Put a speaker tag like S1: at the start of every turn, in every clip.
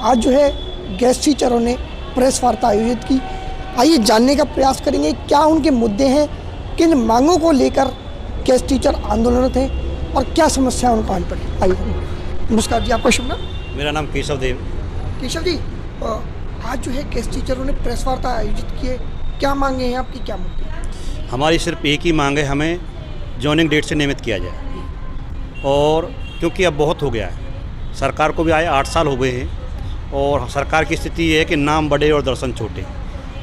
S1: आज जो है गेस्ट टीचरों ने प्रेस वार्ता आयोजित की। आइए जानने का प्रयास करेंगे क्या उनके मुद्दे हैं, किन मांगों को लेकर गेस्ट टीचर आंदोलनरत हैं और क्या समस्या उनको हल पड़ी। आइए। नमस्कार जी, आपका शुभ नाम?
S2: मेरा नाम केशव देव।
S1: केशव जी, आज जो है गेस्ट टीचरों ने प्रेस वार्ता आयोजित की है, क्या मांगे हैं आपकी, क्या मुद्दे?
S2: हमारी सिर्फ एक ही मांग है, हमें जॉइनिंग डेट से नियमित किया जाए। और क्योंकि अब बहुत हो गया है, सरकार को भी आए 8 साल हो गए हैं और सरकार की स्थिति ये है कि नाम बड़े और दर्शन छोटे।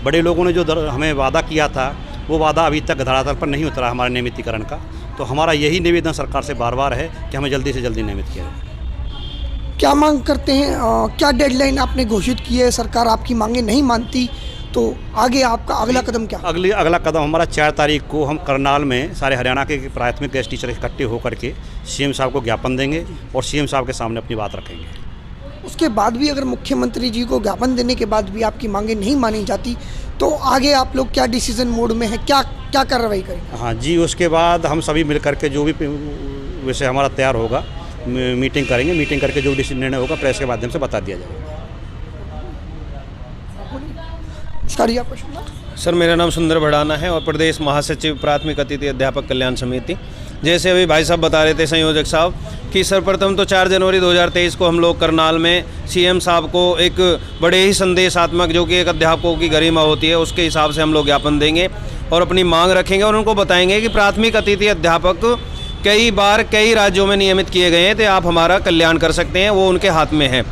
S2: बड़े लोगों ने जो हमें वादा किया था वो वादा अभी तक धरातल पर नहीं उतरा हमारे नियमितीकरण का। तो हमारा यही निवेदन सरकार से बार बार है कि हमें जल्दी से जल्दी नियमित किया जाए।
S1: क्या मांग करते हैं? क्या डेडलाइन आपने घोषित की है? सरकार आपकी मांगे नहीं मानती तो आगे आपका अगला कदम क्या?
S2: अगला कदम हमारा 4 तारीख को हम करनाल में सारे हरियाणा के प्राथमिक गेस्ट टीचर इकट्ठे होकर के सीएम साहब को ज्ञापन देंगे और सीएम साहब के सामने अपनी बात रखेंगे।
S1: उसके बाद भी अगर मुख्यमंत्री जी को ज्ञापन देने के बाद भी आपकी मांगे नहीं मानी जाती तो आगे आप लोग क्या डिसीजन मोड में हैं, क्या कार्रवाई करेंगे?
S2: हाँ जी, उसके बाद हम सभी मिल करके जो भी विषय हमारा तैयार होगा मीटिंग करेंगे। मीटिंग करके जो डिसीजन निर्णय होगा प्रेस के माध्यम से बता दिया जाएगा।
S3: सर, मेरा नाम सुंदर भड़ाना है और प्रदेश महासचिव प्राथमिक अतिथि अध्यापक कल्याण समिति। जैसे अभी भाई साहब बता रहे थे संयोजक साहब कि सर्वप्रथम तो 4 जनवरी 2023 को हम लोग करनाल में सीएम साहब को एक बड़े ही संदेशात्मक, जो कि एक अध्यापकों की गरिमा होती है, उसके हिसाब से हम लोग ज्ञापन देंगे और अपनी मांग रखेंगे और उनको बताएंगे कि प्राथमिक अतिथि अध्यापक कई बार कई राज्यों में नियमित किए गए हैं, तो आप हमारा कल्याण कर सकते हैं, वो उनके हाथ में है।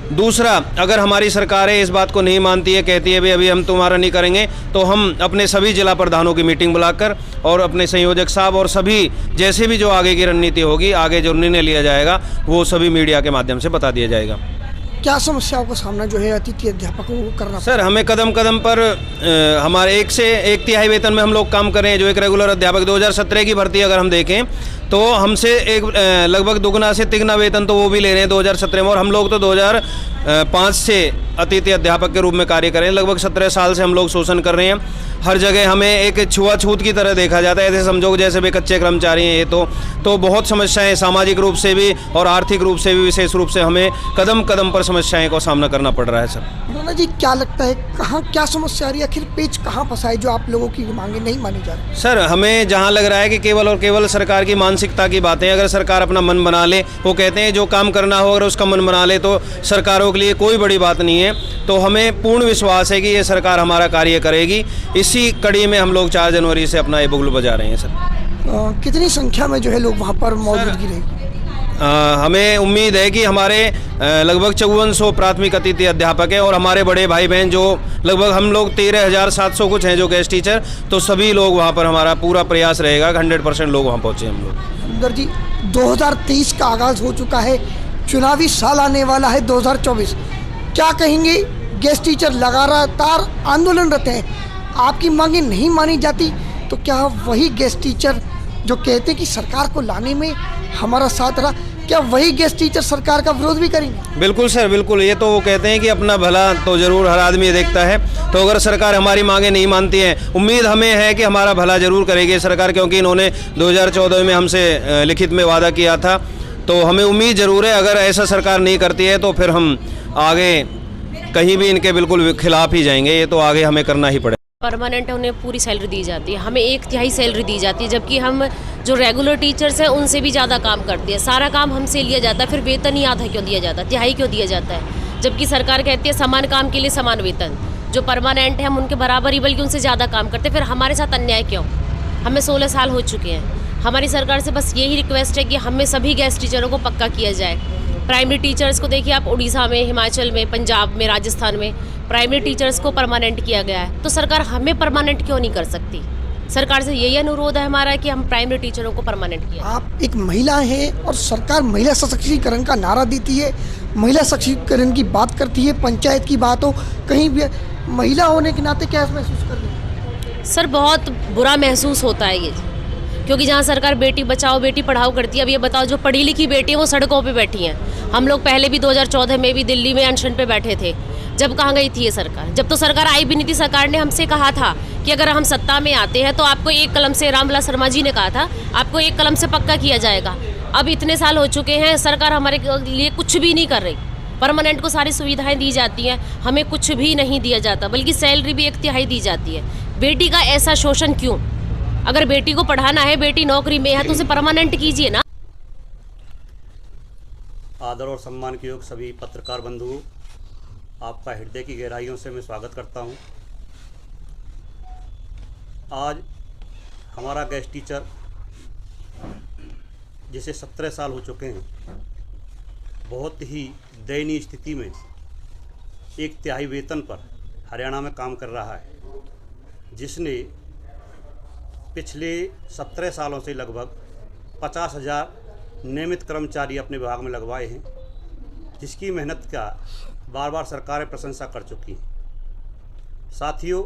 S3: दूसरा, अगर हमारी सरकारें इस बात को नहीं मानती है, कहती है भाई अभी हम तुम्हारा नहीं करेंगे, तो हम अपने सभी जिला प्रधानों की मीटिंग बुलाकर और अपने संयोजक साहब और सभी जैसे भी जो आगे की रणनीति होगी, आगे जो निर्णय लिया जाएगा वो सभी मीडिया के माध्यम से बता दिया जाएगा।
S1: क्या समस्याओं का सामना जो है अतिथि अध्यापकों को करना? सर,
S3: हमें कदम कदम पर हमारे 1 से 1 तिहाई वेतन में हम लोग काम कर रहे हैं। जो एक रेगुलर अध्यापक 2017 की भर्ती अगर हम देखें तो हमसे एक लगभग दुगना से तिगना वेतन तो वो भी ले रहे हैं 2017 में, और हम लोग तो 2005 से अतिथि अध्यापक के रूप में कार्य कर रहे हैं। लगभग 17 साल से हम लोग शोषण कर रहे हैं। हर जगह हमें एक छुआछूत की तरह देखा जाता है, ऐसे समझो जैसे भी कच्चे कर्मचारी हैं। ये तो बहुत समस्याएं सामाजिक रूप से भी और आर्थिक रूप से भी, विशेष रूप से हमें कदम कदम पर समस्याएं को सामना करना पड़ रहा है। सर
S1: राणा जी, क्या लगता है कहाँ क्या समस्या आ रही है, आखिर पेच कहाँ फंसा है जो आप लोगों की मांगे नहीं मानी जा रही?
S3: सर, हमें जहाँ लग रहा है कि केवल और केवल सरकार की मानसिकता की बातें। अगर सरकार अपना मन बना ले, वो कहते हैं जो काम करना हो अगर उसका मन बना ले तो सरकारों के लिए कोई बड़ी बात नहीं है। तो हमें पूर्ण विश्वास है कि ये सरकार हमारा कार्य करेगी। इसी कड़ी में हम लोग 4 जनवरी से अपना ये बुगल बजा रहे हैं। सर,
S1: कितनी संख्या में जो है लोग वहाँ पर मौजूदगी रहेगी?
S3: हमें उम्मीद है कि हमारे लगभग 5400 प्राथमिक अतिथि अध्यापक हैं और हमारे बड़े भाई बहन जो लगभग हम लोग 13,700 कुछ हैं जो गेस्ट टीचर, तो सभी लोग वहाँ पर हमारा पूरा प्रयास रहेगा 100% लोग वहाँ पहुँचे हम लोग।
S1: सुंदर जी, 2023 का आगाज़ हो चुका है, चुनावी साल आने वाला है 2024। क्या कहेंगे? गेस्ट टीचर लगातार आंदोलनरत हैं, आपकी मांगे नहीं मानी जाती तो क्या वही गेस्ट टीचर जो कहते हैं कि सरकार को लाने में हमारा साथ रहा, क्या वही गेस्ट टीचर सरकार का विरोध भी करेंगे?
S3: बिल्कुल सर, बिल्कुल। ये तो वो कहते हैं कि अपना भला तो ज़रूर हर आदमी देखता है। तो अगर सरकार हमारी मांगे नहीं मानती है, उम्मीद हमें है कि हमारा भला ज़रूर करेगी सरकार, क्योंकि इन्होंने 2014 में हमसे लिखित में वादा किया था। तो हमें उम्मीद ज़रूर है, अगर ऐसा सरकार नहीं करती है तो फिर हम आगे कहीं भी इनके बिल्कुल खिलाफ ही जाएंगे। ये तो आगे हमें करना ही पड़ेगा।
S4: परमानेंट उन्हें पूरी सैलरी दी जाती है, हमें 1/3 सैलरी दी जाती है, जबकि हम जो रेगुलर टीचर्स हैं उनसे भी ज़्यादा काम करते हैं। सारा काम हमसे लिया जाता है, फिर वेतन ही आधा क्यों दिया जाता है, तिहाई क्यों दिया जाता है? जबकि सरकार कहती है समान काम के लिए समान वेतन। जो परमानेंट है हम उनके बराबर ही बल्कि उनसे ज़्यादा काम करते हैं, फिर हमारे साथ अन्याय क्यों? हमें 16 साल हो चुके हैं। हमारी सरकार से बस यही रिक्वेस्ट है कि हमें सभी गेस्ट टीचरों को पक्का किया जाए। प्राइमरी टीचर्स को देखिए आप, उड़ीसा में, हिमाचल में, पंजाब में, राजस्थान में प्राइमरी टीचर्स को परमानेंट किया गया है, तो सरकार हमें परमानेंट क्यों नहीं कर सकती? सरकार से यही अनुरोध है हमारा कि हम प्राइमरी टीचरों को परमानेंट किया।
S1: आप एक महिला हैं और सरकार महिला सशक्तिकरण का नारा देती है, महिला सशक्तिकरण की बात करती है, पंचायत की बात हो, कहीं भी महिला होने के नाते क्या महसूस कर रहे हैं?
S4: सर, बहुत बुरा महसूस होता है ये, क्योंकि जहाँ सरकार बेटी बचाओ बेटी पढ़ाओ करती है, अब ये बताओ जो पढ़ी लिखी बेटी है वो सड़कों पे बैठी हैं। हम लोग पहले भी 2014 में भी दिल्ली में अनशन पे बैठे थे, जब कहाँ गई थी ये सरकार? जब तो सरकार आई भी नहीं थी। सरकार ने हमसे कहा था कि अगर हम सत्ता में आते हैं तो आपको एक कलम से, रामविलास शर्मा जी ने कहा था आपको एक कलम से पक्का किया जाएगा। अब इतने साल हो चुके हैं, सरकार हमारे लिए कुछ भी नहीं कर रही। परमानेंट को सारी सुविधाएं दी जाती हैं, हमें कुछ भी नहीं दिया जाता, बल्कि सैलरी भी 1/3 दी जाती है। बेटी का ऐसा शोषण क्यों? अगर बेटी को पढ़ाना है, बेटी नौकरी में है, तो उसे परमानेंट कीजिए ना।
S2: आदर और सम्मान के योग सभी पत्रकार बंधुओं, आपका हृदय की गहराइयों से मैं स्वागत करता हूं। आज हमारा गेस्ट टीचर जिसे 17 साल हो चुके हैं, बहुत ही दयनीय स्थिति में 1/3 वेतन पर हरियाणा में काम कर रहा है, जिसने पिछले 17 सालों से लगभग 50,000 नियमित कर्मचारी अपने विभाग में लगवाए हैं, जिसकी मेहनत का बार बार सरकारें प्रशंसा कर चुकी हैं। साथियों,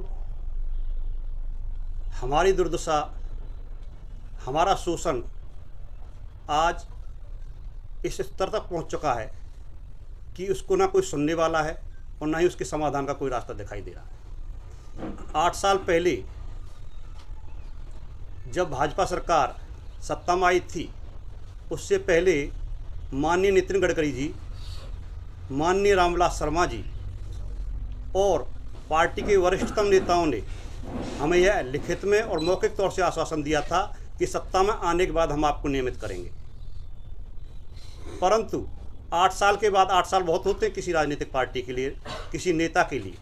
S2: हमारी दुर्दशा, हमारा शोषण आज इस स्तर तक पहुंच चुका है कि उसको ना कोई सुनने वाला है और ना ही उसके समाधान का कोई रास्ता दिखाई दे रहा है। 8 साल पहले जब भाजपा सरकार सत्ता में आई थी, उससे पहले माननीय नितिन गडकरी जी, माननीय रामविलास शर्मा जी और पार्टी के वरिष्ठतम नेताओं ने हमें यह लिखित में और मौखिक तौर से आश्वासन दिया था कि सत्ता में आने के बाद हम आपको नियमित करेंगे। परंतु 8 साल के बाद, 8 साल बहुत होते हैं किसी राजनीतिक पार्टी के लिए, किसी नेता के लिए,